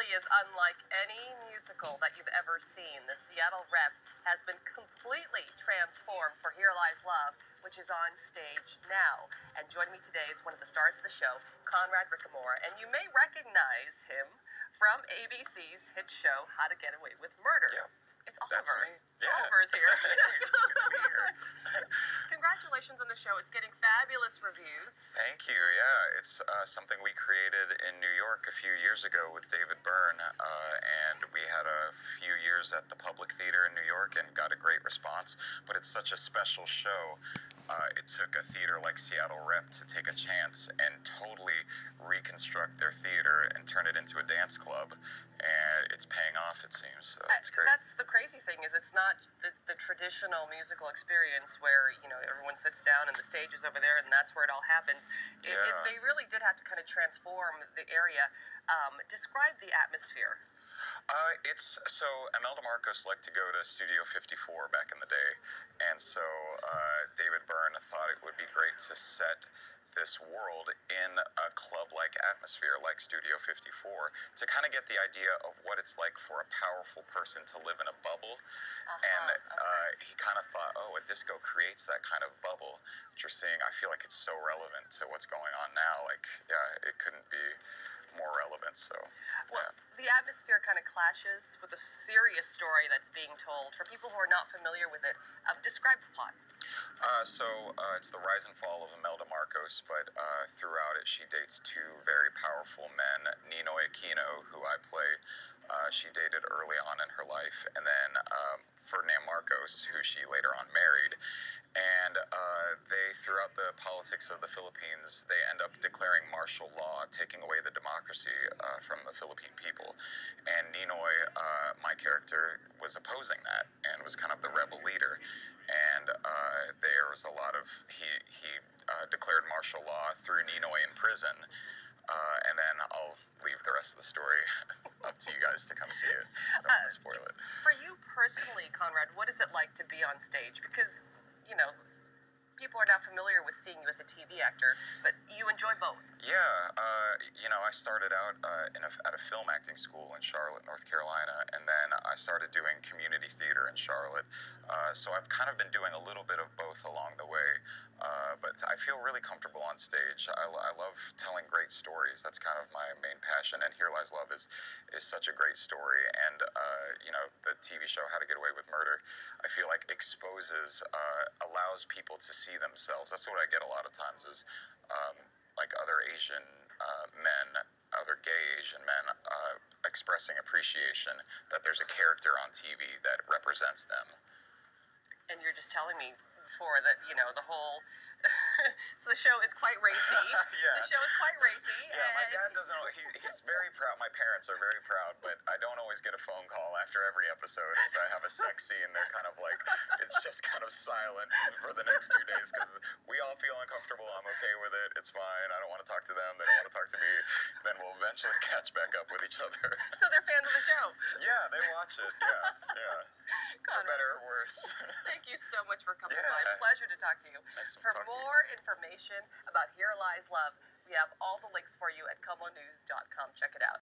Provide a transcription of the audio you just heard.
really is unlike any musical that you've ever seen. The Seattle Rep has been completely transformed for Here Lies Love, which is on stage now. And joining me today is one of the stars of the show, Conrad Ricamora. And you may recognize him from ABC's hit show, How to Get Away with Murder. Yeah. It's Oliver. That's me. Yeah. Oliver's here. Good to be here. Congratulations on the show. It's getting fabulous reviews. Thank you. Yeah, it's something we created in New York a few years ago with David Byrne, and we had a few years at the Public Theater in New York and got a great response. But it's such a special show. It took a theater like Seattle Rep to take a chance and totally reconstruct their theater and turn it into a dance club, and it's paying off, it seems. So it's great. That's the crazy thing, is it's not the traditional musical experience where, you know, everyone sits down and the stage is over there and that's where it all happens. They really did have to kind of transform the area. Describe the atmosphere. So Imelda Marcos liked to go to Studio 54 back in the day, and so David Byrne thought it would be great to set this world in a club-like atmosphere like Studio 54 to kind of get the idea of what it's like for a powerful person to live in a bubble. He kind of thought, oh, a disco creates that kind of bubble that you're seeing. I feel like it's so relevant to what's going on now. Like, yeah, it couldn't be more relevant. So well, the atmosphere kind of clashes with a serious story that's being told. For people who are not familiar with it, describe the plot. It's the rise and fall of Imelda Marcos, but throughout it she dates two very powerful men, Ninoy Aquino, who I play. She dated early on in her life, and then Ferdinand Marcos, who she later on married. And they, throughout the politics of the Philippines, they end up declaring martial law, taking away the democracy from the Philippine people. And Ninoy, my character, was opposing that and was kind of the rebel leader. And there was a lot of, he declared martial law, threw Ninoy in prison. And then I'll leave the rest of the story up to you guys to come see it. I don't want to spoil it. For you personally, Conrad, what is it like to be on stage? Because, you know, people are not familiar with seeing you as a TV actor, but you enjoy both. Yeah, I started out at a film acting school in Charlotte, North Carolina, and then I started doing community theater in Charlotte. So I've kind of been doing a little bit of both along the way, but I feel really comfortable on stage. I love telling great stories. That's kind of my main passion, and Here Lies Love is such a great story. And, the TV show How to Get Away with Murder, I feel like exposes, allows people to see themselves. That's what I get a lot of times is like other Asian men, other gay Asian men expressing appreciation that there's a character on TV that represents them. And you're just telling me before that, you know, the whole... So the show is quite racy. Yeah. The show is quite racy. Yeah, my dad doesn't know. He's very proud. My parents are very proud, but I don't always get a phone call after every episode if I have a sex scene. They're kind of like, it's just kind of silent for the next 2 days because we all feel uncomfortable. I'm okay with it. It's fine. I don't want to talk to them. They don't want to talk to me. Then we'll eventually catch back up with each other. So they're fans of the show. Yeah, they watch it. Yeah. For better or worse. Thank you so much for coming Yeah. by. Pleasure to talk to you. Nice to For talk to you. more information about Here Lies Love, we have all the links for you at komonews.com. Check it out.